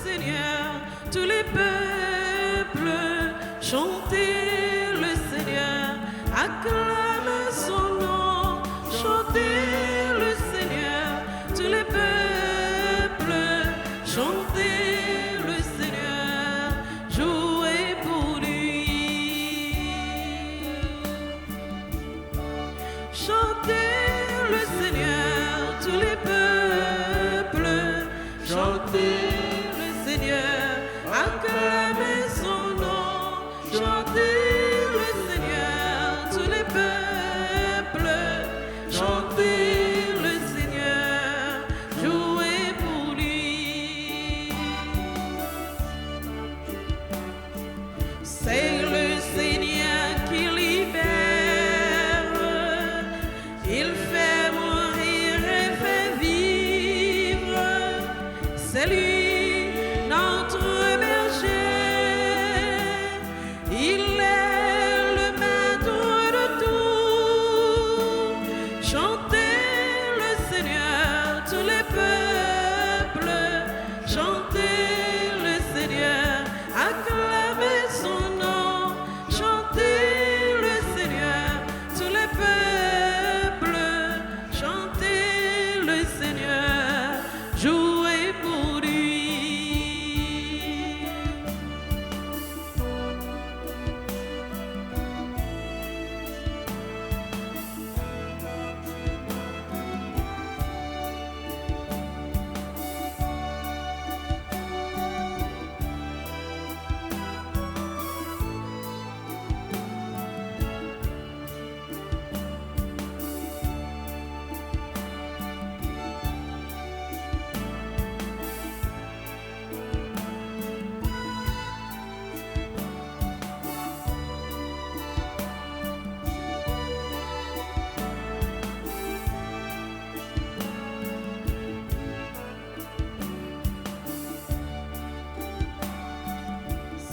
Seigneur, tous les peuples, chantez le Seigneur, acclamez son nom, chantez le Seigneur, tous les peuples, chantez le Seigneur, jouez pour lui. Chantez le Seigneur, tous les peuples, chantez le Seigneur, acclamez son nom, chantez le Seigneur, tous les peuples, chantez le Seigneur, jouez pour lui. C'est le Seigneur qui libère, il fait mourir et fait vivre, c'est lui notre berger, il est le maître de tout. Chantez le Seigneur, tous les peuples, chantez le Seigneur, acclamez son nom, chantez le Seigneur, tous les peuples, chantez le Seigneur, jouez pour lui.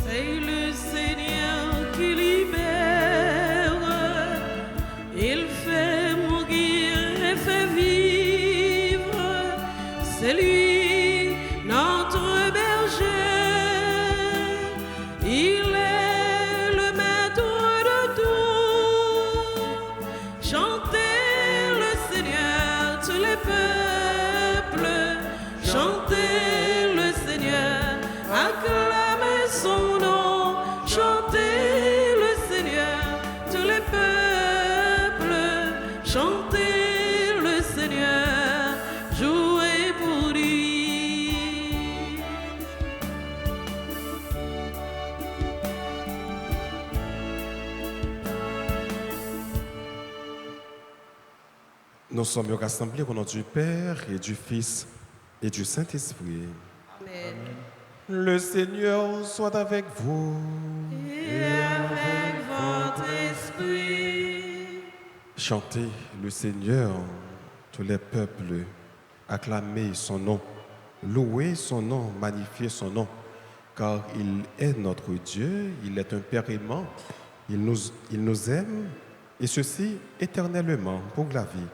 C'est le Seigneur qui libère, il fait mourir et fait vivre, c'est lui notre berger, il est le maître de tout. Chantez le Seigneur, tous les peuples, chantez le Seigneur, acclamez son nom, chantez le Seigneur, tous les peuples, chantez le Seigneur, jouez pour lui. Nous sommes rassemblés au nom du Père et du Fils et du Saint-Esprit. Amen. Le Seigneur soit avec vous. Et avec votre esprit. Chantez le Seigneur, tous les peuples, acclamez son nom, louez son nom, magnifiez son nom, car il est notre Dieu, il est un Père aimant, il nous aime, et ceci éternellement pour la vie.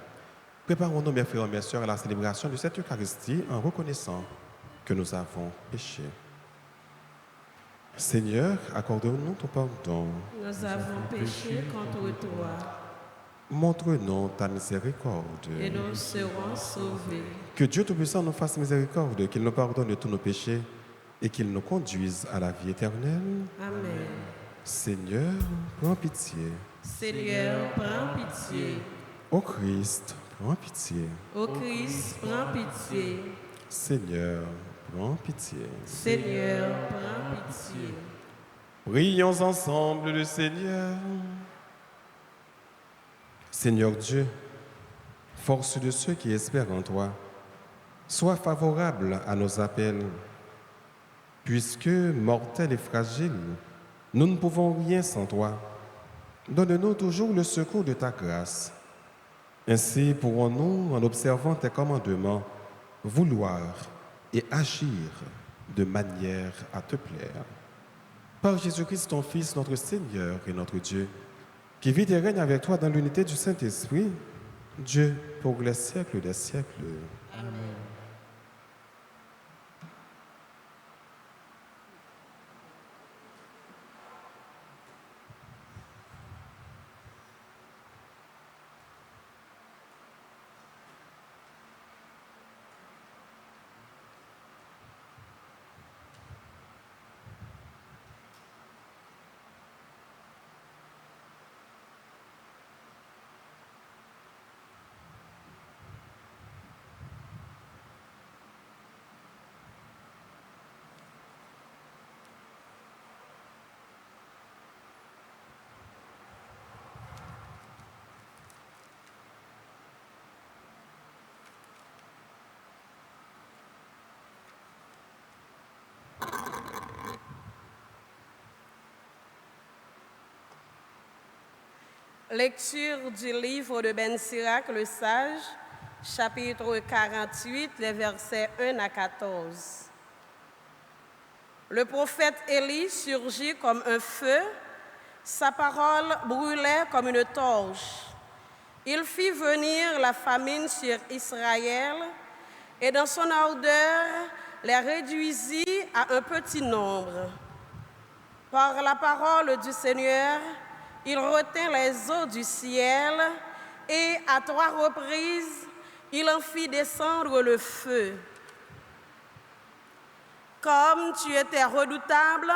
Préparons-nous, mes frères et mes sœurs, à la célébration de cette Eucharistie en reconnaissant que nous avons péché. Seigneur, accorde-nous ton pardon. Nous avons péché contre toi Montre-nous ta miséricorde. et nous serons sauvés. Que Dieu Tout-Puissant nous fasse miséricorde, qu'il nous pardonne de tous nos péchés et qu'il nous conduise à la vie éternelle. Amen. Seigneur, prends pitié. Seigneur, prends pitié. Ô Christ, prends pitié. Ô Christ, prends pitié. Seigneur, prends pitié. Seigneur, prends pitié. Prions ensemble le Seigneur. Seigneur Dieu, force de ceux qui espèrent en toi, sois favorable à nos appels. Puisque mortels et fragiles, nous ne pouvons rien sans toi. Donne-nous toujours le secours de ta grâce. Ainsi pourrons-nous, en observant tes commandements, vouloir et agir de manière à te plaire. Par Jésus-Christ, ton Fils, notre Seigneur et notre Dieu, qui vit et règne avec toi dans l'unité du Saint-Esprit, Dieu pour les siècles des siècles. Amen. Lecture du livre de Ben Sirac, le sage, chapitre 48, les versets 1 à 14. Le prophète Élie surgit comme un feu, sa parole brûlait comme une torche. Il fit venir la famine sur Israël et dans son ardeur les réduisit à un petit nombre. Par la parole du Seigneur, il retint les eaux du ciel et à 3 reprises, il en fit descendre le feu. Comme tu étais redoutable,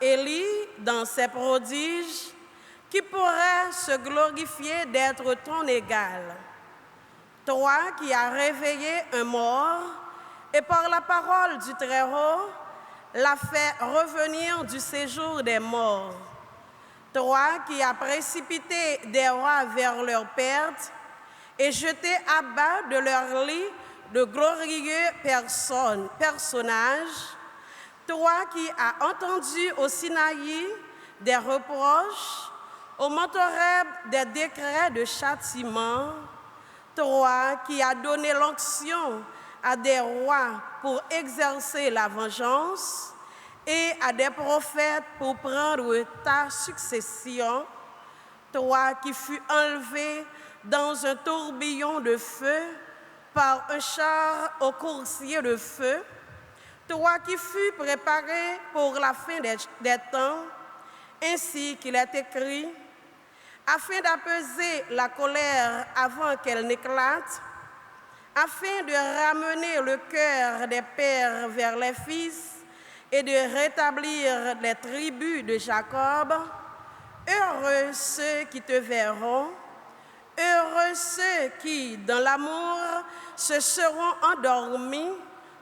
Élie, dans ses prodiges, qui pourrait se glorifier d'être ton égal? Toi qui as réveillé un mort et par la parole du Très-Haut, l'a fait revenir du séjour des morts. Toi qui as précipité des rois vers leur perte et jeté à bas de leur lit de glorieux personnages, toi qui as entendu au Sinaï des reproches, au mont Horeb des décrets de châtiment, toi qui as donné l'onction à des rois pour exercer la vengeance et à des prophètes pour prendre ta succession, toi qui fus enlevé dans un tourbillon de feu par un char au coursier de feu, toi qui fus préparé pour la fin des temps, ainsi qu'il est écrit, afin d'apaiser la colère avant qu'elle n'éclate, afin de ramener le cœur des pères vers les fils et de rétablir les tribus de Jacob. Heureux ceux qui te verront, heureux ceux qui, dans l'amour, se seront endormis.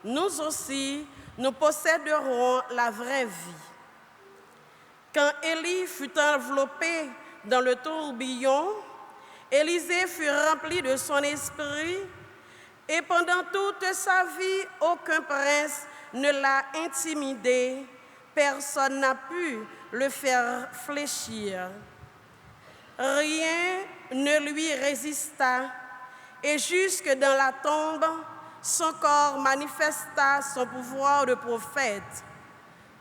Nous aussi, nous posséderons la vraie vie. Quand Élie fut enveloppé dans le tourbillon, Élisée fut rempli de son esprit, et pendant toute sa vie, aucun prince ne l'a intimidé, personne n'a pu le faire fléchir. Rien ne lui résista, et jusque dans la tombe, son corps manifesta son pouvoir de prophète.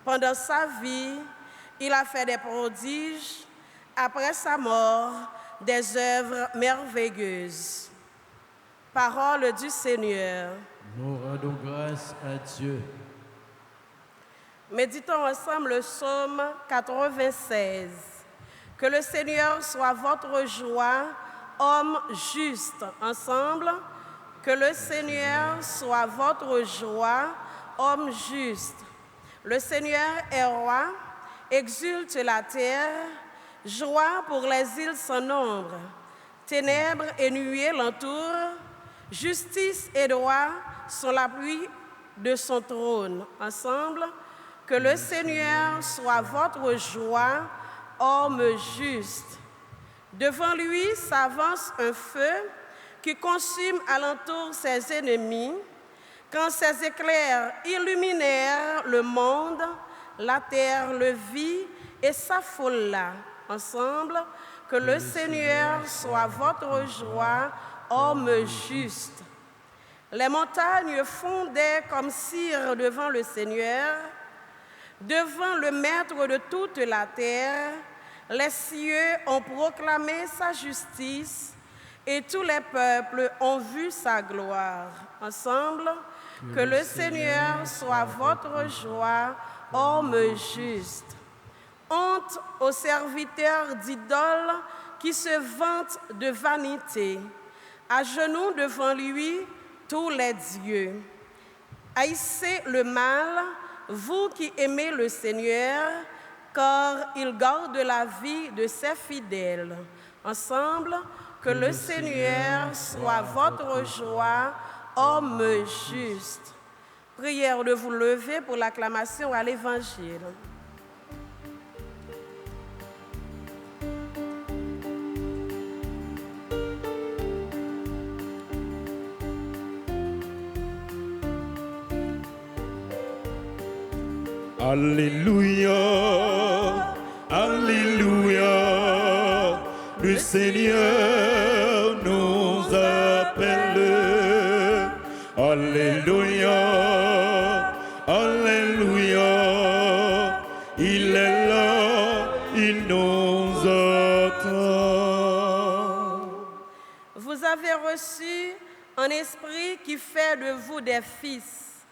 Pendant sa vie, il a fait des prodiges, après sa mort, des œuvres merveilleuses. Parole du Seigneur. Nous rendons grâce à Dieu. Méditons ensemble le psaume 96. Que le Seigneur soit votre joie, homme juste. Ensemble, que le Seigneur soit votre joie, homme juste. Le Seigneur est roi, exulte la terre, joie pour les îles sans nombre. Ténèbres et nuées l'entourent, justice et droit sont l'appui de son trône. Ensemble, que le Seigneur soit votre joie, homme juste. Devant lui s'avance un feu qui consume alentour ses ennemis. Quand ses éclairs illuminèrent le monde, la terre le vit et s'affola. Ensemble, que le Seigneur soit votre joie, homme juste. Les montagnes fondaient comme cire devant le Seigneur, devant le Maître de toute la terre. Les cieux ont proclamé sa justice et tous les peuples ont vu sa gloire. Ensemble, que le Seigneur soit votre joie, homme juste. Honte aux serviteurs d'idoles qui se vantent de vanité. À genoux devant lui, tous les dieux. Haïssez le mal, vous qui aimez le Seigneur, car il garde la vie de ses fidèles. Ensemble, que le Seigneur soit votre joie, homme juste. Prière de vous lever pour l'acclamation à l'Évangile. Alléluia, Alléluia, le Le Seigneur nous appelle. Alléluia, Alléluia. Il est là, il nous attend. Vous avez reçu un esprit qui fait de vous des fils.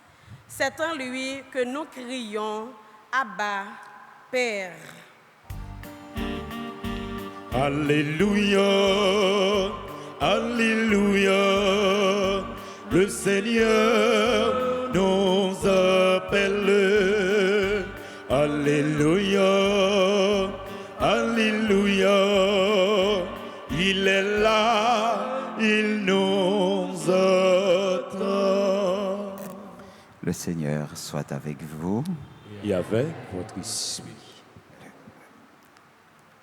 C'est en lui que nous crions Abba, Père. Alléluia, Alléluia. Le Seigneur nous appelle. Alléluia, Alléluia. Il est là, il nous attend. Le Seigneur soit avec vous. Et avec votre esprit.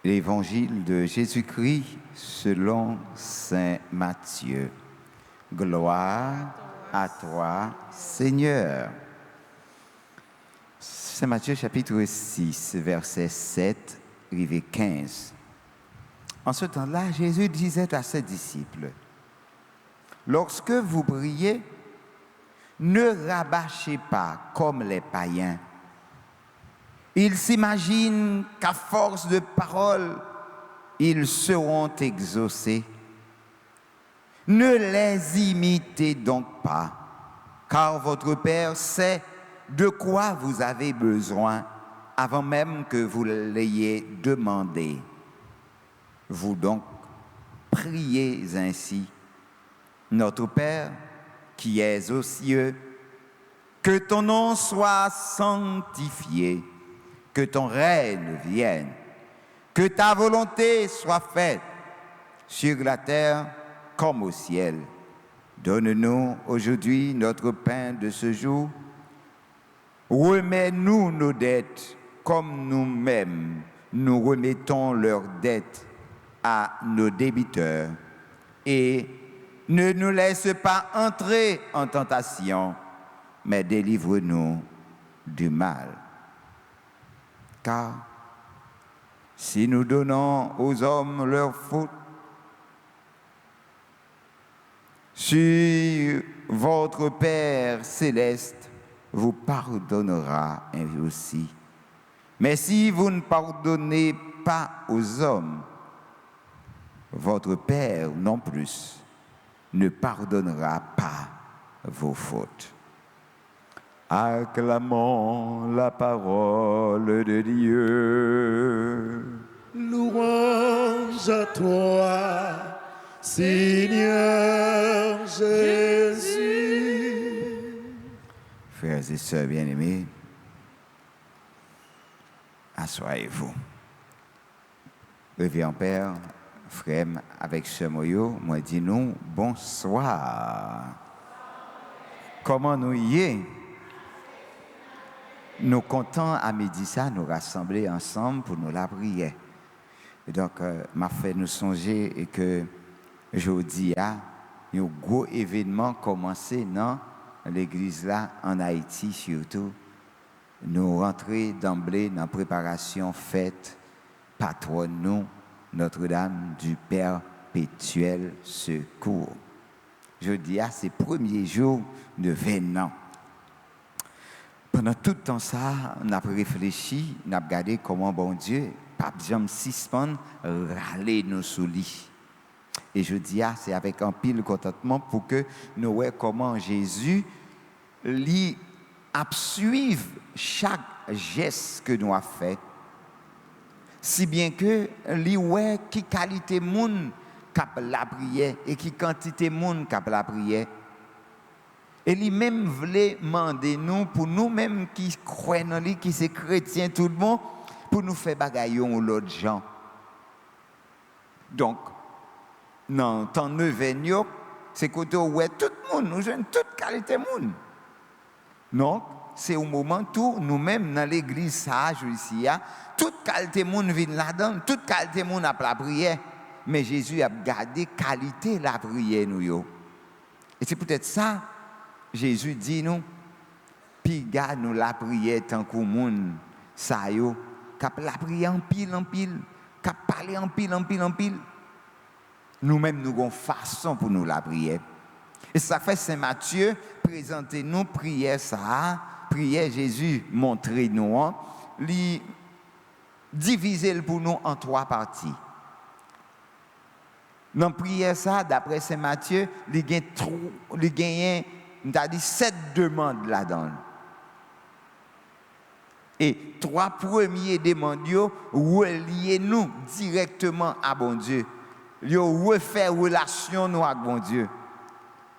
L'évangile de Jésus-Christ selon saint Matthieu. Gloire à toi, Seigneur. Saint Matthieu chapitre 6, verset 7, rivé 15. En ce temps-là, Jésus disait à ses disciples, « Lorsque vous priez, ne rabâchez pas comme les païens. Ils s'imaginent qu'à force de paroles, ils seront exaucés. Ne les imitez donc pas, car votre Père sait de quoi vous avez besoin avant même que vous l'ayez demandé. Vous donc priez ainsi. Notre Père, qui es aux cieux, que ton nom soit sanctifié, que ton règne vienne, que ta volonté soit faite sur la terre comme au ciel. Donne-nous aujourd'hui notre pain de ce jour. Remets-nous nos dettes comme nous-mêmes nous remettons leurs dettes à nos débiteurs. Et ne nous laisse pas entrer en tentation, mais délivre-nous du mal. Car si nous donnons aux hommes leurs fautes, sur votre Père céleste vous pardonnera aussi. Mais si vous ne pardonnez pas aux hommes, votre Père non plus ne pardonnera pas vos fautes. Acclamons la parole de Dieu. Louange à toi, Seigneur Jésus. Frères et sœurs bien-aimés, assoyez-vous. Révérend Père, frère, avec ce moyo, moi dis-nous bonsoir. Comment nous y est? Nous comptons à midi ça, nous rassembler ensemble pour nous la prière. Et donc, m'a fait nous songer que jeudi, un gros événement commencé dans l'église là, en Haïti surtout. Nous rentrons d'emblée dans la préparation fête, patronne nous, Notre-Dame du Perpétuel Secours. Jeudi, c'est le premier jour de 20 ans. Pendant tout le temps ça, on a réfléchi, on a regardé comment bon Dieu, pape Jean suspend, râler nos soulis. Et je dis, c'est avec un pile contentement pour que nous voyons comment Jésus lui suive chaque geste que nous avons fait. Si bien que lui voit qui qualité monde cap la prière et qui quantité monde cap la prière. Et lui-même voulait demander nous, pour nous-mêmes qui croyons en lui, qui sommes chrétiens tout le monde, pour nous faire bagaillon ou l'autre gens. Donc, dans le temps de c'est côté où tout le monde, nous jouons toute qualité de monde. Donc, c'est au moment où nous-mêmes, dans l'église sage ici, toute qualité de monde vient là-dedans, toute qualité de monde a la prière. Mais Jésus a gardé qualité de la prière. Nous. Et c'est peut-être ça. Jésus dit nous, puis garde nous la prière tant que monde ça yo, cap la prière en pile, cap parler en pile. Nous-mêmes, nous avons une façon pour nous la prière. Et ça fait Saint Matthieu, présentez-nous prière ça, prière Jésus, montrez-nous, divisez-le pour nous en 3 parties. Dans la prière ça, d'après Saint Matthieu, il y a 7 demandes là-dedans. Et 3 premiers demandes reliés nous directement à bon Dieu. Ils refait relation nous avec bon Dieu.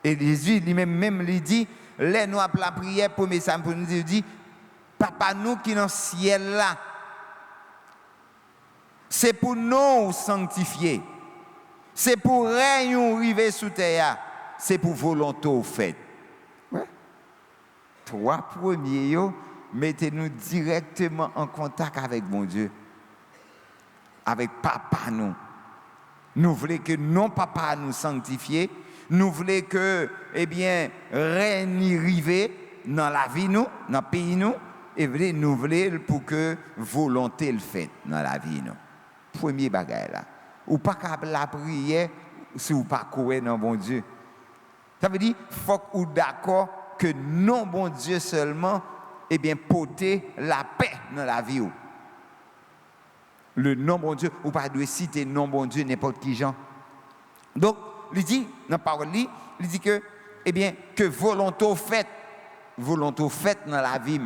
Et Jésus lui-même lui dit, les nous appelons la prière pour ça pour nous dire, Papa nous qui dans le ciel là, c'est pour nous sanctifier. C'est pour rien arriver sous terre, c'est pour volonté au fait. Ouais. 3 premiers mettez-nous directement en contact avec mon Dieu, avec Papa nous. Nous voulons que non Papa nous sanctifier, nous voulons que, rien n'y arrive dans la vie nous, dans le pays nous, et nous voulons pour que volonté le fait dans la vie nous. Premier bagage là. Ou pas capable la prière si ou pas courir dans bon Dieu. Ça veut dire faut ou d'accord que non bon Dieu seulement porter la paix dans la vie ou. Le non bon Dieu ou pas doit citer non bon Dieu n'importe qui gens. Donc il dit dans la parole il dit que que volonté faite dans la vie.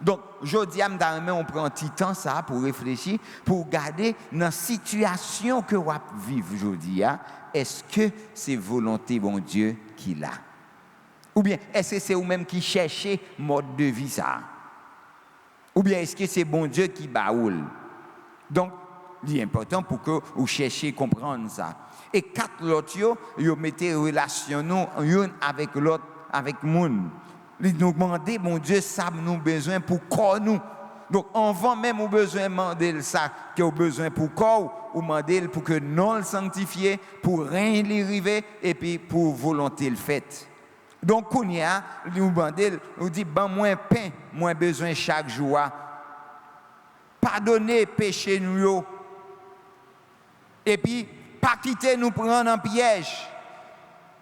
Donc, je dis à on prend un petit temps ça pour réfléchir, pour garder dans la situation que vous vivez aujourd'hui. Est-ce que c'est volonté bon Dieu qui l'a? Ou bien, est-ce que c'est vous-même qui cherchez mode de vie ça? Ou bien, est-ce que c'est bon Dieu qui baoule? Donc, il est important pour que vous cherchiez à comprendre ça. Et 4 autres, vous mettez relation l'un avec l'autre, avec le monde. Nous demander, mon Dieu, ça nous besoin pour corps nous. Donc, avant même au besoin demander ça, que au besoin pour corps, ou demander pour que non le sanctifier, pour rien lui arriver, et puis pour volonté le fait. Donc, on y a, nous demander, nous dit, moins pain, moins besoin chaque jour. Pardonnez péché nous. Et puis, pas quitter nous prendre en piège.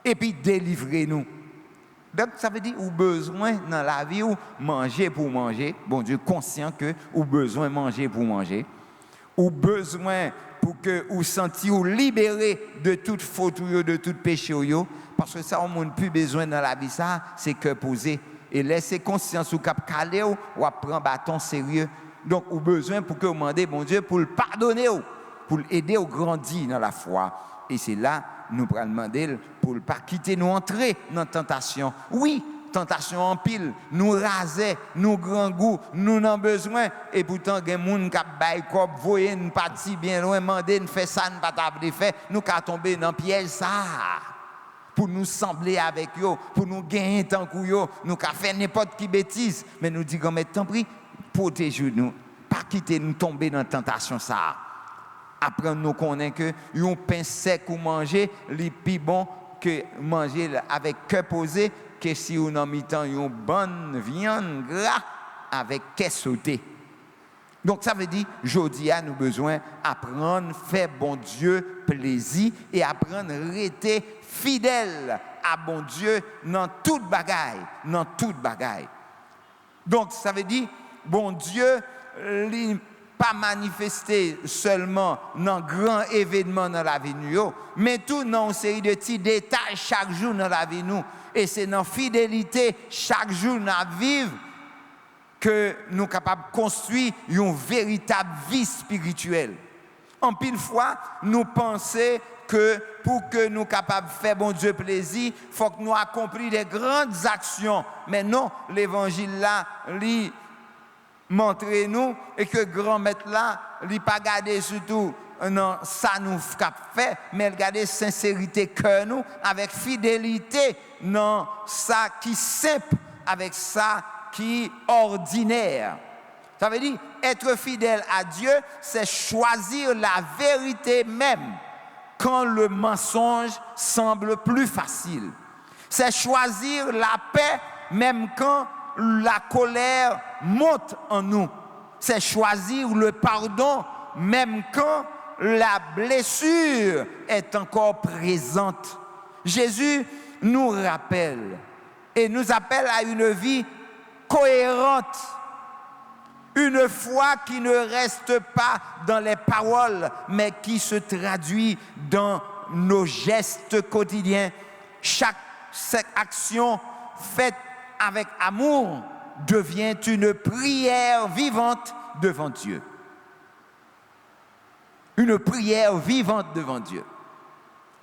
Et puis, délivrez-nous. Donc, ça veut dire, ou besoin dans la vie, ou manger pour manger. Bon Dieu, conscient que, ou besoin manger pour manger. Ou besoin pour que, ou sentir, ou libérer de toute faute, de tout péché. Parce que ça, on n'a plus besoin dans la vie, ça, c'est que poser. Et laisser conscience ou cap calé, ou prendre bâton sérieux. Donc, ou besoin pour que vous demandez, bon Dieu, pour le pardonner, pour l'aider à grandir dans la foi. Et c'est là, nous allons demander pour ne pas quitter nous entrer dans la tentation. Oui, tentation en pile, nous raser, nous grand goût, nous n'avons besoin. Et pourtant, il y a des gens qui ont voyé une partie bien loin, demander, nous faire ça, nous pas faire, nous allons tomber dans le piège ça. Pour nous sembler avec eux, pour nous gagner tant que nous allons faire n'importe qui bêtise. Mais nous disons, mais tant pis, protégez-nous, pas quitter nous tomber dans la tentation ça. Après, nous connaissons que un pain sec ou manger, il est plus bon que manger avec cœur posé, que si on a mis temps une bonne viande gras avec caisse sauté. Donc, ça veut dire, aujourd'hui, nous avons besoin d'apprendre, faire bon Dieu plaisir et apprendre à rester fidèle à bon Dieu dans toute bagaille, Donc, ça veut dire, bon Dieu, pas manifester seulement dans grand événement dans la vie nous, mais tout dans une série de petits détails chaque jour dans la vie nous. Et c'est dans fidélité chaque jour dans la vie que nous sommes capables de construire une véritable vie spirituelle. En pile fois, nous pensons que pour que nous soyons capables de faire bon Dieu plaisir, il faut que nous accomplissions des grandes actions. Mais non, l'évangile là, montrez-nous et que grand maître là, il pas garder surtout non ça nous fait, mais il garder sincérité cœur nous avec fidélité non ça qui simple avec ça qui ordinaire. Ça veut dire être fidèle à Dieu, c'est choisir la vérité même quand le mensonge semble plus facile. C'est choisir la paix même quand la colère monte en nous. C'est choisir le pardon même quand la blessure est encore présente. Jésus nous rappelle et nous appelle à une vie cohérente, une foi qui ne reste pas dans les paroles, mais qui se traduit dans nos gestes quotidiens. Chaque action faite avec amour devient une prière vivante devant Dieu. Une prière vivante devant Dieu.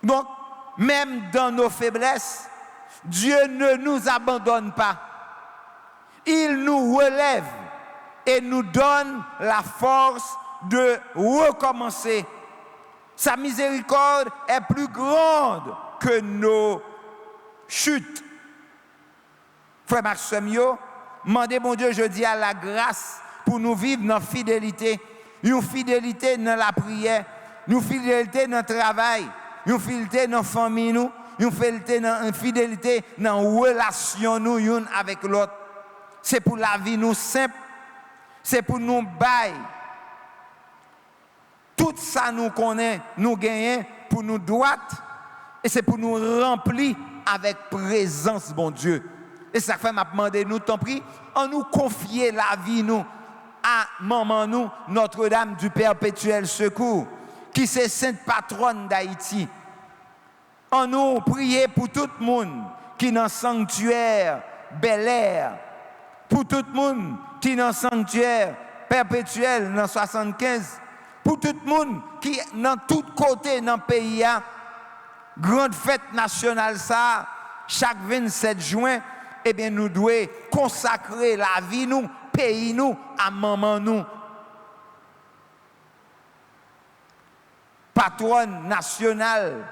Donc, même dans nos faiblesses, Dieu ne nous abandonne pas. Il nous relève et nous donne la force de recommencer. Sa miséricorde est plus grande que nos chutes. Frère Maxime, demandez mon Dieu, je dis à la grâce pour nous vivre dans la fidélité. Une fidélité dans la prière, une fidélité dans le travail, une fidélité dans la famille, une fidélité dans la relation nous une avec l'autre. C'est pour la vie nous simple, c'est pour nous bailler. Tout ça nous connaît, nous gagnons pour nous droite et c'est pour nous remplir avec présence, bon Dieu. Et ça fait m'a demandé nous, tant pis, en nous confier la vie nous à maman nous, Notre-Dame du Perpétuel Secours, qui c'est sainte patronne d'Haïti. En nous prier pour tout le monde qui est dans le sanctuaire Bel Air, pour tout le monde qui est dans le sanctuaire Perpétuel dans 75, pour tout le monde qui est dans tous côtés dans le pays, grande fête nationale ça, chaque 27 juin, eh bien nous devons consacrer la vie nous, pays nous, à maman nous. Patronne nationale.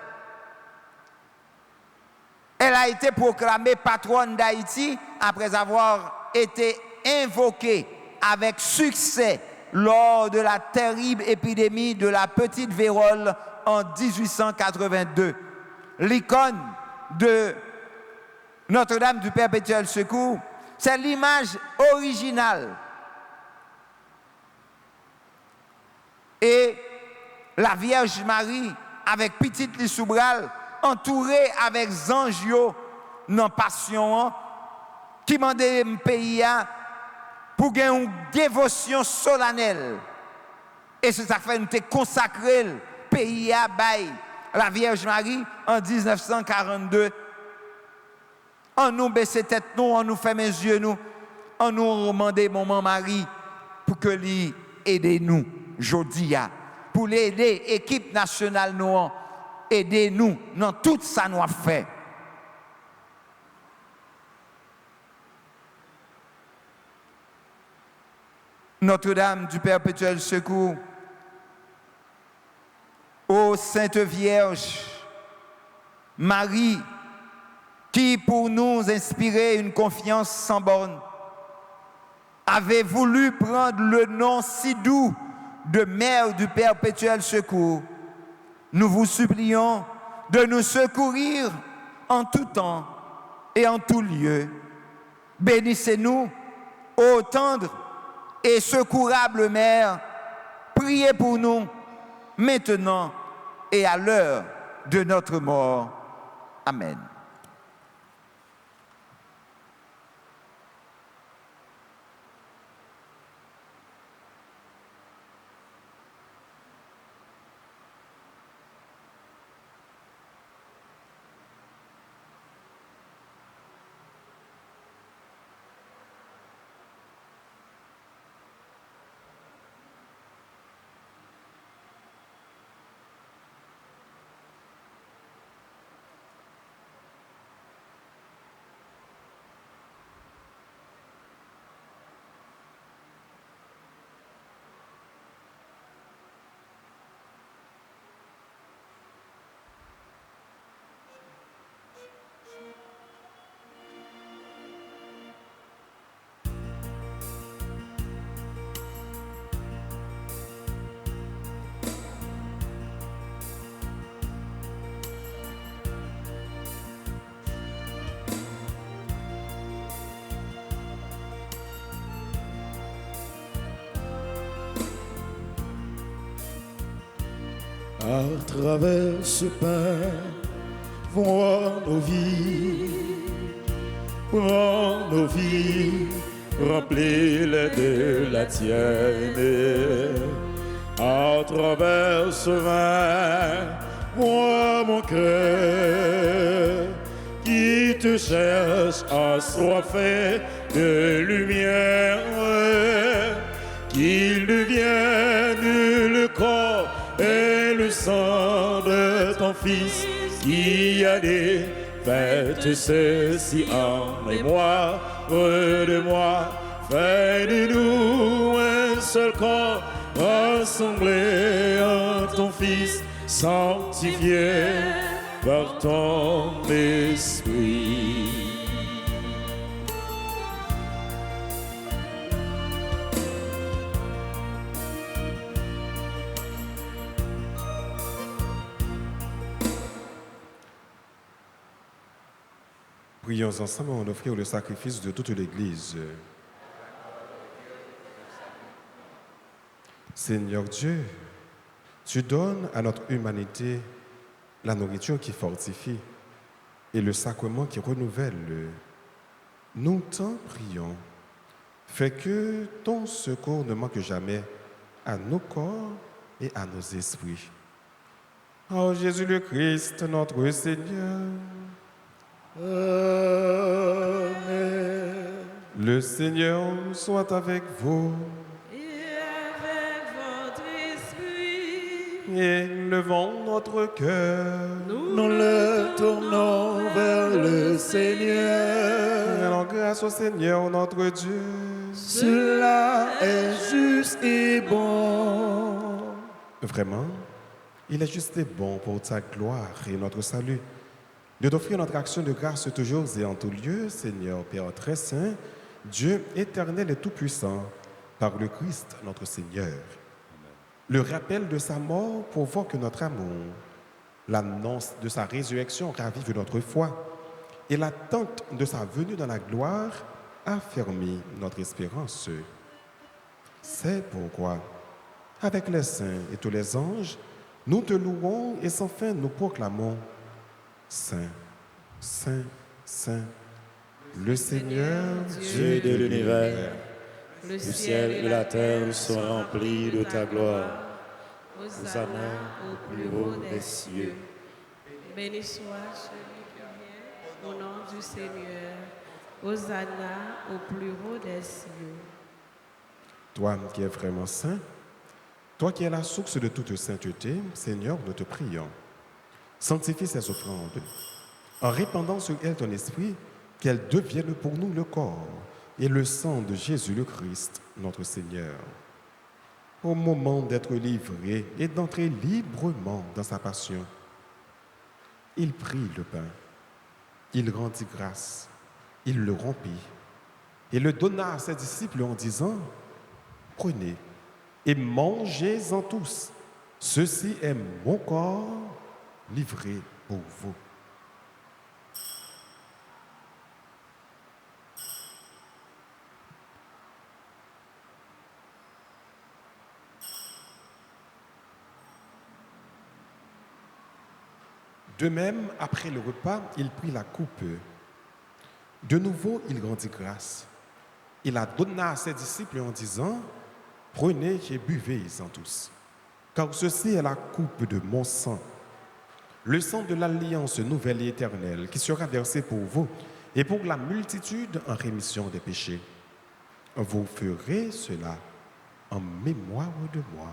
Elle a été proclamée patronne d'Haïti après avoir été invoquée avec succès lors de la terrible épidémie de la petite vérole en 1882. L'icône de Notre-Dame du Perpétuel Secours, c'est l'image originale. Et la Vierge Marie, avec petite Lissoubral, entourée avec anges dans passion, qui mandait un pays pour gagner une dévotion solennelle. Et c'est ça fait nous consacré le pays à la Vierge Marie en 1942. On nous baisse tête nous, on nous ferme les yeux nous, on nous demande maman Marie pour que lui aide nous aujourd'hui, pour l'aider équipe nationale nous, aider nous dans tout ça nous a fait. Notre-Dame du Perpétuel Secours, ô Sainte Vierge Marie, qui pour nous inspirer une confiance sans borne, avait voulu prendre le nom si doux de Mère du Perpétuel Secours. Nous vous supplions de nous secourir en tout temps et en tout lieu. Bénissez-nous, ô tendre et secourable Mère, priez pour nous maintenant et à l'heure de notre mort. Amen. à travers ce pain, vois nos vies, prends nos vies, remplis-les de la tienne. À travers ce vin, vois mon cœur qui te cherche assoiffé de lumière, qu'il devienne le corps et le sang de ton Fils qui a dit, faites ceci en mémoire de moi, fais de nous un seul corps rassemblé en ton Fils, sanctifié par ton esprit. Prions ensemble en offrir le sacrifice de toute l'Église. Seigneur Dieu, tu donnes à notre humanité la nourriture qui fortifie et le sacrement qui renouvelle. Nous t'en prions. Fais que ton secours ne manque jamais à nos corps et à nos esprits. Ô Jésus le Christ, notre Seigneur. Amen. Le Seigneur soit avec vous. Et avec votre esprit, Élevons notre cœur. Nous le tournons vers le Seigneur. Rendons grâce au Seigneur notre Dieu. Cela est juste et bon. Vraiment, il est juste et bon pour ta gloire et notre salut de t'offrir notre action de grâce toujours et en tout lieu, Seigneur Père très saint, Dieu éternel et tout-puissant, par le Christ notre Seigneur. Le rappel de sa mort provoque notre amour. L'annonce de sa résurrection ravive notre foi. Et l'attente de sa venue dans la gloire affermit notre espérance. C'est pourquoi, avec les saints et tous les anges, nous te louons et sans fin nous proclamons Saint, Saint, Saint, le Seigneur Dieu de l'univers, le ciel et la terre sont remplis de ta gloire. Hosanna au plus haut des cieux. Béni soit celui qui vient au nom du Seigneur. Hosanna au plus haut des cieux. Toi qui es vraiment saint, toi qui es la source de toute sainteté, Seigneur, nous te prions. Sanctifie ces offrandes en répandant sur elles ton esprit, qu'elles deviennent pour nous le corps et le sang de Jésus le Christ, notre Seigneur. Au moment d'être livré et d'entrer librement dans sa passion, il prit le pain, il rendit grâce, il le rompit et le donna à ses disciples en disant, « Prenez et mangez-en tous, ceci est mon corps livré pour vous. » De même, après le repas, il prit la coupe. De nouveau, il rendit grâce. Il la donna à ses disciples en disant, « Prenez et buvez-en tous, car ceci est la coupe de mon sang, le sang de l'alliance nouvelle et éternelle qui sera versé pour vous et pour la multitude en rémission des péchés. Vous ferez cela en mémoire de moi. »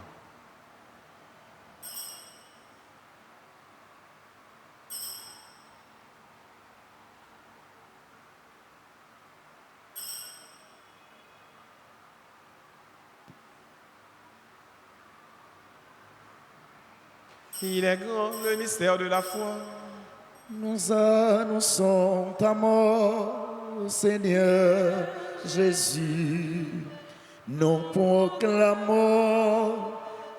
Il est grand le mystère de la foi. Nous annonçons ta mort, Seigneur Jésus. Nous proclamons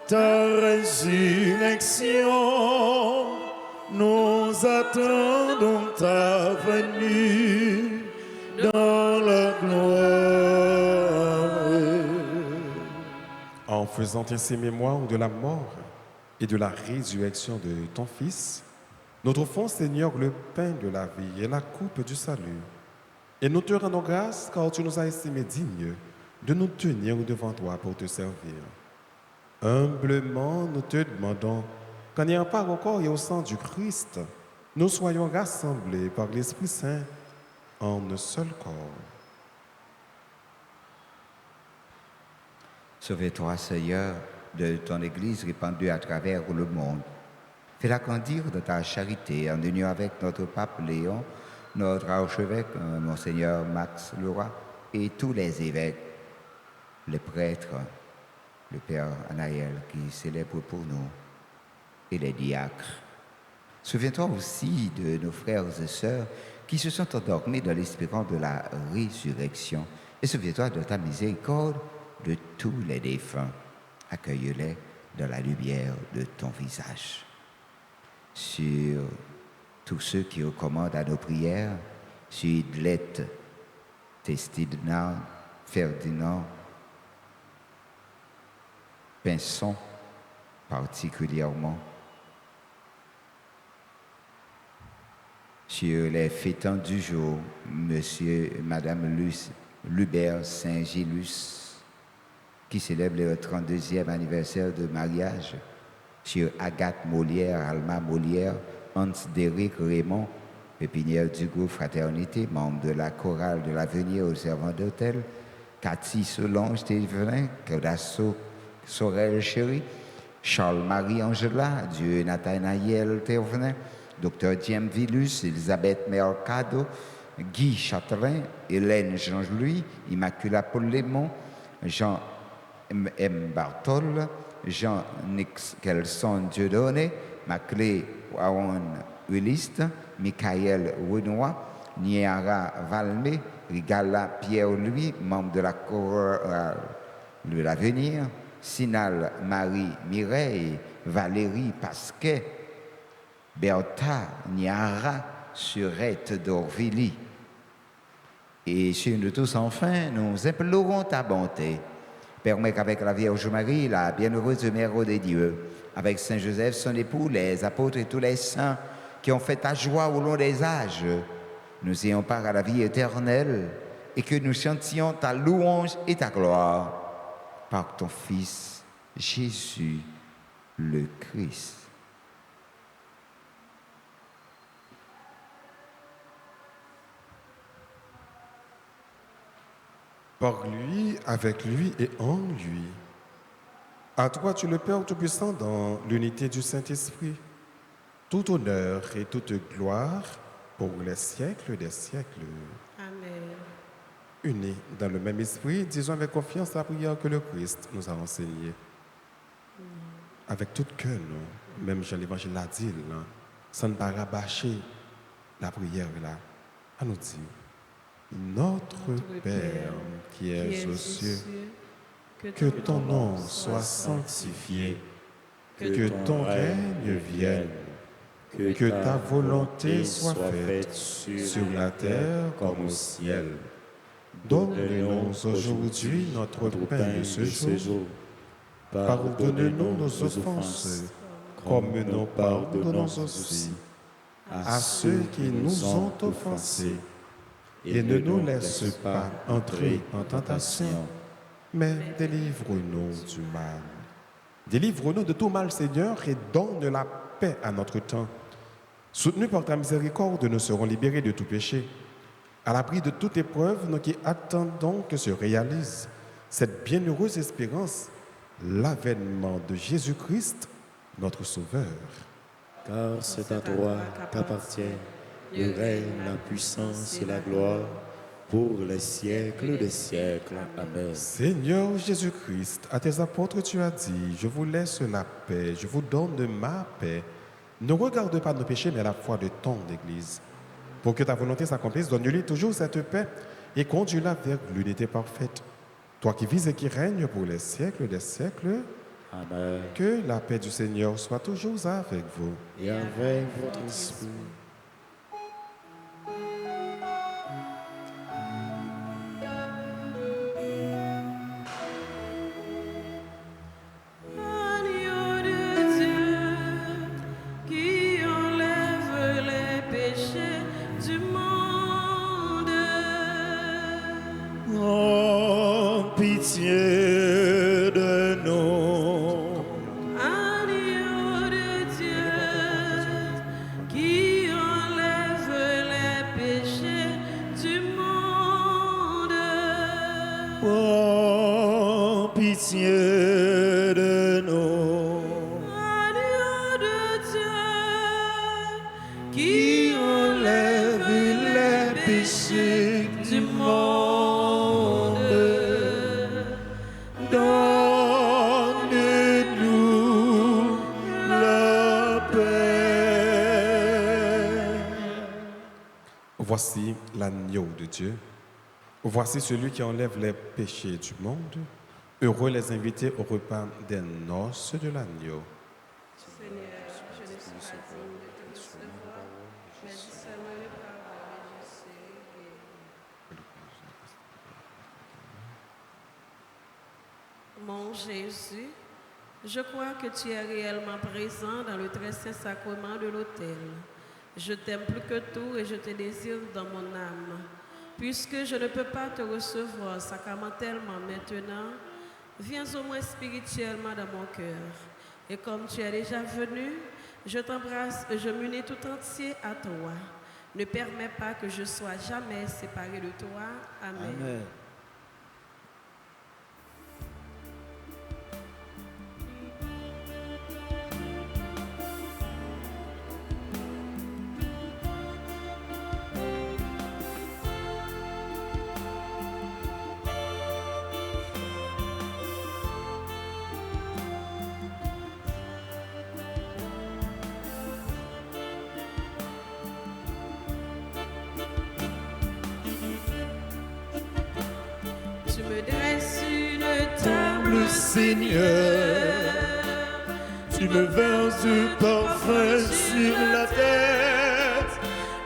ta résurrection. Nous attendons ta venue dans la gloire. En faisant ainsi mémoire de la mort et de la résurrection de ton Fils, nous t'offrons, Seigneur, le pain de la vie et la coupe du salut. Et nous te rendons grâce car tu nous as estimés dignes de nous tenir devant toi pour te servir. Humblement, nous te demandons qu'en ayant part au corps et au sang du Christ, nous soyons rassemblés par l'Esprit Saint en un seul corps. Sauve-toi, Seigneur, de ton Église répandue à travers le monde. Fais-la grandir de ta charité en union avec notre pape Léon, notre archevêque, Monseigneur Max Leroy, et tous les évêques, les prêtres, le Père Anaël qui célèbre pour nous, et les diacres. Souviens-toi aussi de nos frères et sœurs qui se sont endormis dans l'espérance de la résurrection. Et souviens-toi de ta miséricorde de tous les défunts. Accueille-les dans la lumière de ton visage. Sur tous ceux qui recommandent à nos prières, sur Idlette, Testidna, Ferdinand, Pinson particulièrement, sur les fêtants du jour, Monsieur et Madame Lubert Saint-Gilus, qui célèbre le 32e anniversaire de mariage, sur Agathe Molière, Alma Molière, Hans-Déric Raymond, pépinière du groupe Fraternité, membre de la chorale de l'Avenir au servant d'hôtel, Cathy Solange Thévenin, Claudasso Sorel Chéri, Charles-Marie Angela, Dieu Nathanaël Thévenin, Dr James Villus, Elisabeth Mercado, Guy Châtelain, Hélène Jean-Louis, Immaculata Paul-Lémon, Jean M. Bartol, Jean Nickelson Dieudonné, Maclé Wawan Ulyste, Michael Renoir, Niara Valmé, Rigala Pierre-Louis, membre de la chorale de l'Avenir, Sinal Marie Mireille, Valérie Pasquet, Bertha Niara Surette d'Orvilly. Et sur nous tous enfin, nous implorons ta bonté. Permets qu'avec la Vierge Marie, la bienheureuse Mère des Dieux, avec Saint Joseph, son époux, les apôtres et tous les saints qui ont fait ta joie au long des âges, nous ayons part à la vie éternelle et que nous chantions ta louange et ta gloire par ton Fils Jésus le Christ. Par lui, avec lui et en lui. À toi, tu le Père Tout-Puissant, dans l'unité du Saint-Esprit, tout honneur et toute gloire pour les siècles des siècles. Amen. Unis dans le même esprit, disons avec confiance la prière que le Christ nous a enseignée. Avec tout cœur, nous, même Jean l'Évangile l'a dit, sans ne pas rabâcher la prière là, à nous dire. Notre Père qui es aux cieux, que ton nom soit sanctifié, que ton règne vienne, que ta volonté soit faite sur la terre comme au ciel. Donne-nous aujourd'hui notre pain de ce jour. Pardonne-nous nos offenses, comme nous pardonnons aussi à ceux qui nous ont offensés. Et ne nous laisse pas entrer en tentation, mais délivre-nous du mal. Délivre-nous de tout mal, Seigneur, et donne la paix à notre temps. Soutenus par ta miséricorde, nous serons libérés de tout péché. À l'abri de toute épreuve, nous qui attendons que se réalise cette bienheureuse espérance, l'avènement de Jésus-Christ, notre Sauveur. Car c'est à toi qu'appartient le règne, la puissance et la gloire pour les siècles des siècles. Amen. Seigneur Jésus-Christ, à tes apôtres tu as dit, je vous laisse la paix, je vous donne ma paix. Ne regarde pas nos péchés, mais la foi de ton Église. Pour que ta volonté s'accomplisse, donne-lui toujours cette paix et conduis-la vers l'unité parfaite. Toi qui vis et qui règnes pour les siècles des siècles, Amen. que la paix du Seigneur soit toujours avec vous. Et avec votre esprit. Agneau de Dieu, pitié de nous. Agneau de Dieu, qui enlève les péchés du monde. Prends pitié de nous. Agneau de Dieu, Qui enlève les péchés du monde. Donne-nous la paix. Voici l'agneau de Dieu. Voici celui qui enlève les péchés du monde. Heureux les invités au repas des noces de l'agneau. Seigneur, je ne suis pas digne de te recevoir, mais dis seulement les paroles et je serai guéri. Mon Jésus, je crois que tu es réellement présent dans le très saint sacrement de l'autel. Je t'aime plus que tout et je te désire dans mon âme. Puisque je ne peux pas te recevoir sacramentellement maintenant, viens au moins spirituellement dans mon cœur. Et comme tu es déjà venu, je t'embrasse et je m'unis tout entier à toi. Ne permets pas que je sois jamais séparé de toi. Amen. Amen. Tu me dresses une table, Seigneur, tu me verses du parfum sur la tête.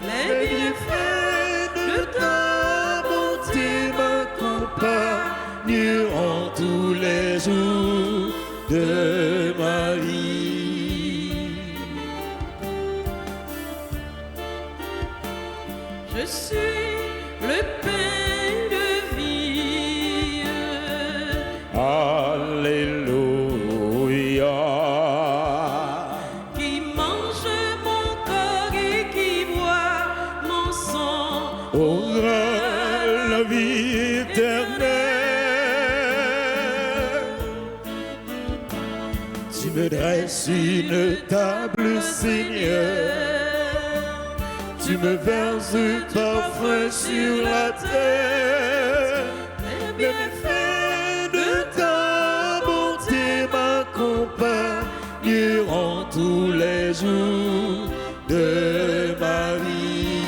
Les bienfaits de ta bonté m'accompagneront tous les jours de ma vie. je suis le pain de vie. Alléluia. Qui mange mon corps et qui boit mon sang. Aura la vie éternelle. Tu me dresses une table, Seigneur. Tu me verses du parfum sur la terre. Les bienfaits de ta bonté m'accompagneront tous les jours de ma vie.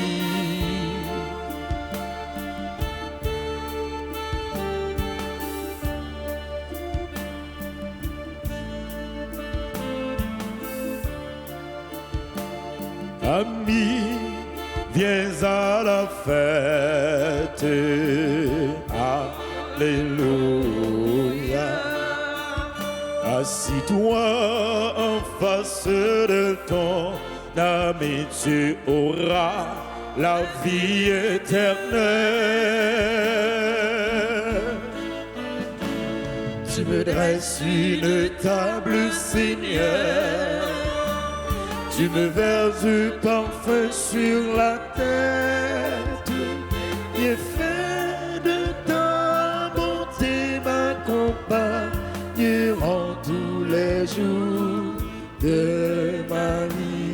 Amis, viens à la fête. Alléluia. Assis-toi en face de ton ami, tu auras la vie éternelle. Tu me dresses une table, Seigneur. Tu me verses du parfum sur la tête. Bienfaits de ta bonté m'accompagneront tous les jours de ma vie.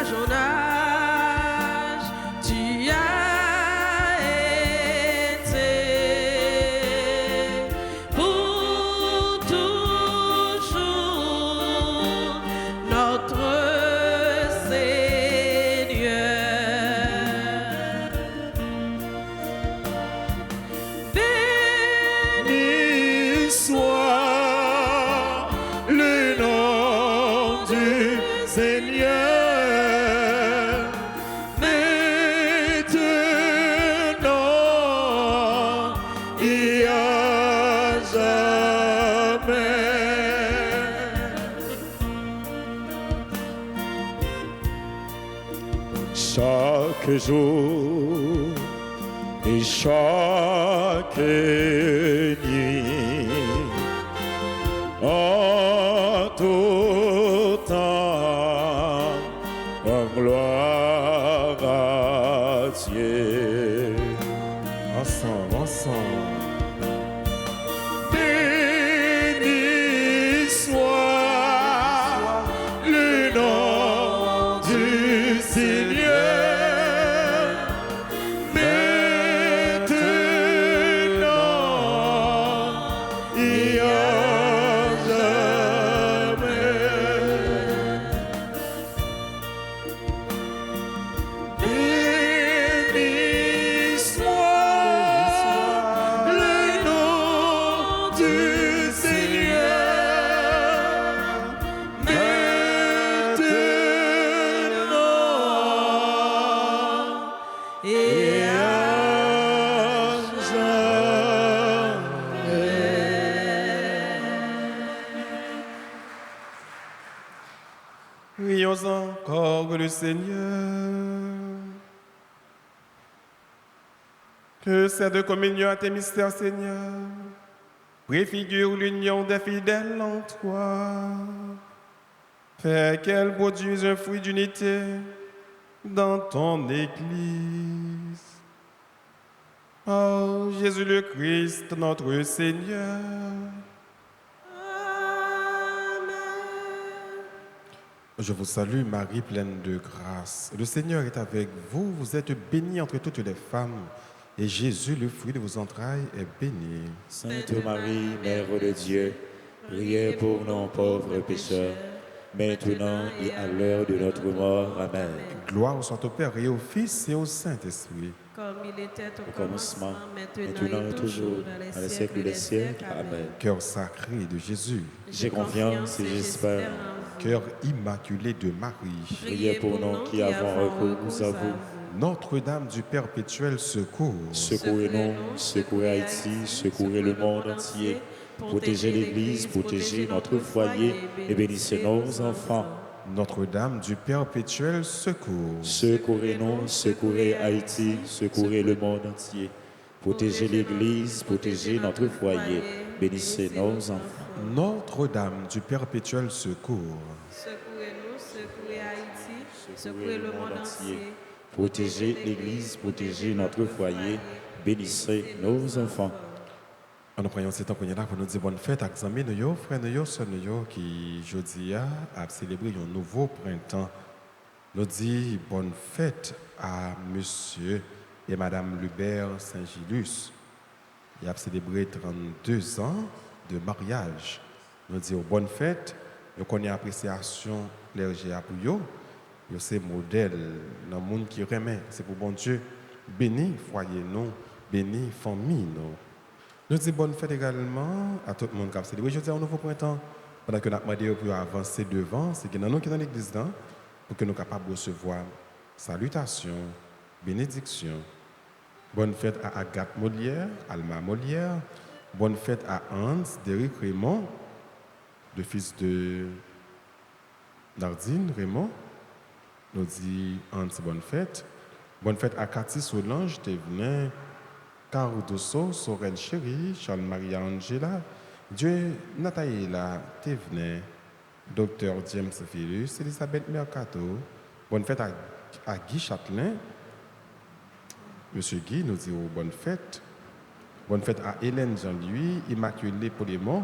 âge en âge, tu as été pour toujours notre Seigneur. Béni soit le nom du Seigneur, maintenant et à jamais. Chaque jour et chaque nuit, en tout temps, en gloire à Dieu. Ensemble, ensemble. Béni soit le nom du Seigneur, maintenant et à jamais. Béni soit le nom du Seigneur, maintenant Et et à jamais. Prions encore le Seigneur. Que cette communion à tes mystères, Seigneur, préfigure l'union des fidèles en toi. Fais qu'elle produise un fruit d'unité dans ton Église. Oh Jésus le Christ, notre Seigneur. Je vous salue, Marie, pleine de grâce. Le Seigneur est avec vous. Vous êtes bénie entre toutes les femmes. Et Jésus, le fruit de vos entrailles, est béni. Sainte Marie, Mère de Dieu, priez pour nous pauvres pécheurs, maintenant et à l'heure de notre mort. Amen. Gloire soit au Père et au Fils et au Saint-Esprit. comme il était au Commencement, maintenant et toujours, dans les siècles des siècles. Amen. Cœur sacré de Jésus, J'ai confiance et j'espère. en vous. cœur immaculé de Marie, Priez pour nous qui avons recours à vous. Notre-Dame du Perpétuel Secours, Secourez-nous, secourez Haïti, secourez le monde entier. Protégez l'Église, protégez notre foyer et bénissez nos enfants. Notre-Dame du Perpétuel Secours, Secourez-nous, secourez Haïti, secourez le monde entier. Protégez l'Église, protégez notre foyer, bénissez nos enfants. Notre-Dame du Perpétuel Secours, Secourez-nous, secourez Haïti, secourez le monde entier. Protégez l'Église, protégez notre foyer, bénissez nos enfants. nous prions cet temps qu'on est là pour nous dire bonne fête à amis, nous, frères, nous, sœurs, nous, qui aujourd'hui a célébré un nouveau printemps. Nous disons bonne fête à monsieur et madame Lubert Saint-Gilus. Il a célébré 32 ans de mariage. Nous disons bonne fête, nous connaissons appréciation légère pour eux. C'est modèle dans le monde qui remet. C'est pour bon Dieu. Béni foyer nous, béni famille nous. Nous disons bonne fête également à tout le monde qui a célébré. Je dis un nouveau printemps. Pendant que nous avons demandé pour avancer devant, c'est que nous qui dans l'église pour que nous soyons capables de recevoir salutations, bénédictions. Bonne fête à Agathe Molière, Alma Molière. Bonne fête à Hans Derrick Raymond, le fils de Nardine Raymond. Nous disons Hans, bonne fête. Bonne fête à Cathy Solange, Thévenin, Carudoso, Sorel Chéri, Charles-Maria Angela, Dieu Nathalie Thévenin, Dr James Philus, Elisabeth Mercato. Bonne fête à Guy Châtelain. Monsieur Guy nous dit bonne fête. Bonne fête à Hélène Jean-Louis, Immaculée Polémon,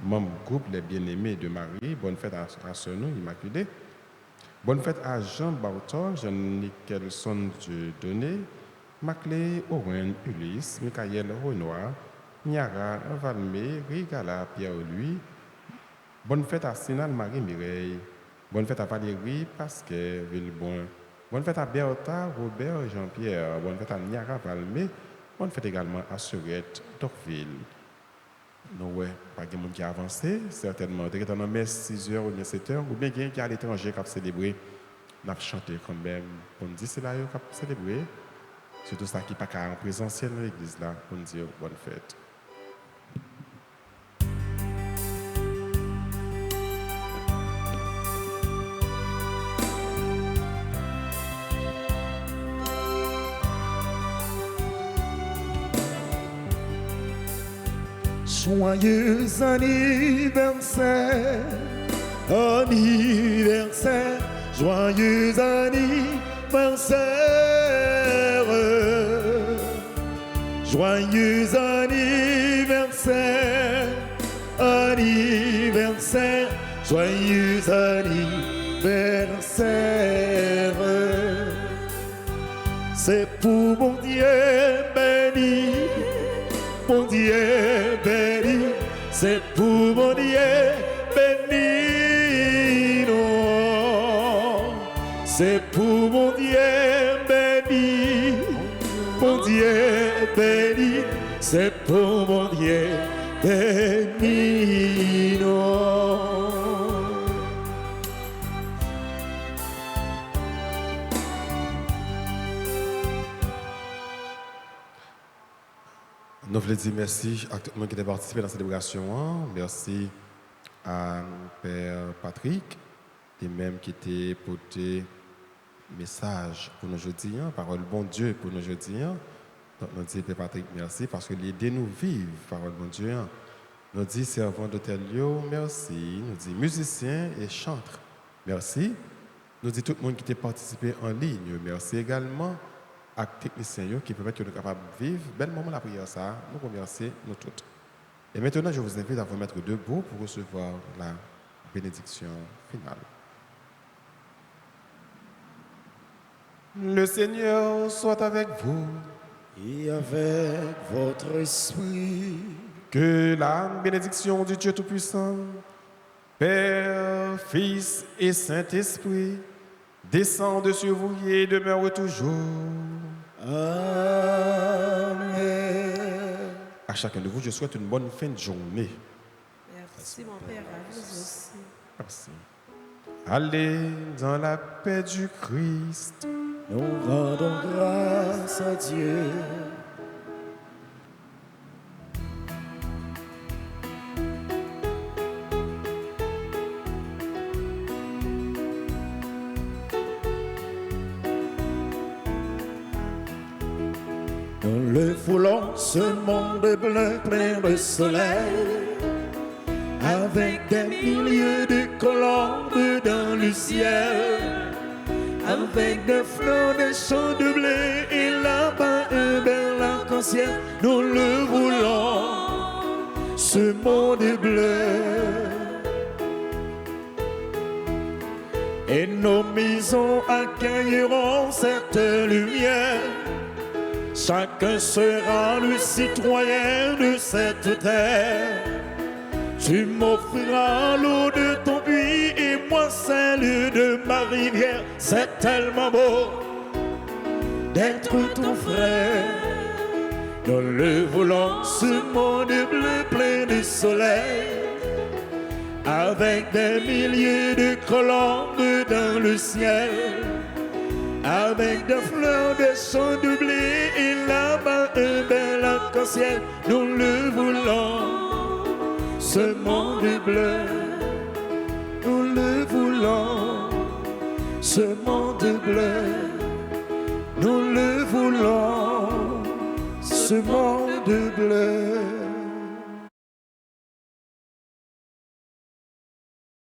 membre groupe Les Bien-Aimés de Marie. Bonne fête à Sœur nous, Immaculée. Bonne fête à Jean Bartor, Jean Nicholson Dieudonné, Maclé, Owen, Ulysse, Michael Renoir, Niara, Valmé, Rigala, Pierre-Louis. Bonne fête à Sinal Marie-Mireille. Bonne fête à Valérie, Pascal, Villebon. Bonne fête à Bertha, Robert, Jean-Pierre. Bonne fête à Niara, Valmé. Bonne fête également à Surette, Dorville. Non, ouais, pas de monde qui a avancé, certainement. Dès que tu as 6h ou 7h, ou bien quelqu'un qui est à l'étranger qui a célébré, on a chanté quand même. On dit c'est là qui a célébré. Surtout ça qui n'est pas en présentiel dans l'église là, pour nous dire bonne fête. Joyeux anniversaire, anniversaire, joyeux anniversaire, joyeux anniversaire, anniversaire, joyeux anniversaire. C'est pour mon Dieu béni. Mon Dieu béni, c'est pour mon Dieu béni, non. C'est pour mon Dieu béni, mon Dieu béni, c'est pour mon Dieu béni, non. Nous voulons dire merci à tout le monde qui a participé dans la célébration. Merci à Père Patrick, et même qui était porté message pour nous aujourd'hui, parole bon Dieu pour nous aujourd'hui. Donc nous disons Père Patrick merci parce que l'idée nous vivre, parole bon Dieu. Nous disons servants d'hôtel, merci. Nous disons musiciens et chantres, merci. Nous disons tout le monde qui a participé en ligne, merci également. À techniciens qui permettent que nous soyons capables de vivre. Bel moment la prière, ça. Nous remercions nous toutes. Et maintenant, je vous invite à vous mettre debout pour recevoir la bénédiction finale. Le Seigneur soit avec vous. Et avec votre esprit. Que la bénédiction du Dieu Tout-Puissant, Père, Fils et Saint-Esprit, descende sur vous et demeure toujours. Amen. À chacun de vous, je souhaite une bonne fin de journée. Merci mon Père, à vous aussi. Merci. Allez dans la paix du Christ. Nous rendons grâce à Dieu. Nous le foulons ce monde bleu plein de soleil, avec des milliers de colombes dans le ciel, avec des fleurs, des champs de blé et là-bas un bel arc-en-ciel. Nous le voulons, ce monde bleu. Et nos maisons accueilleront cette lumière. Chacun sera le citoyen de cette terre. Tu m'offriras l'eau de ton puits et moi celle de ma rivière. C'est tellement beau d'être ton frère. Nous le voulons, ce monde bleu plein de soleil, avec des milliers de colombes dans le ciel, avec des fleurs, des champs de blé et là-bas un bel arc-en-ciel. Nous le voulons, ce monde bleu. Nous le voulons, ce monde bleu. Nous le voulons, ce monde bleu.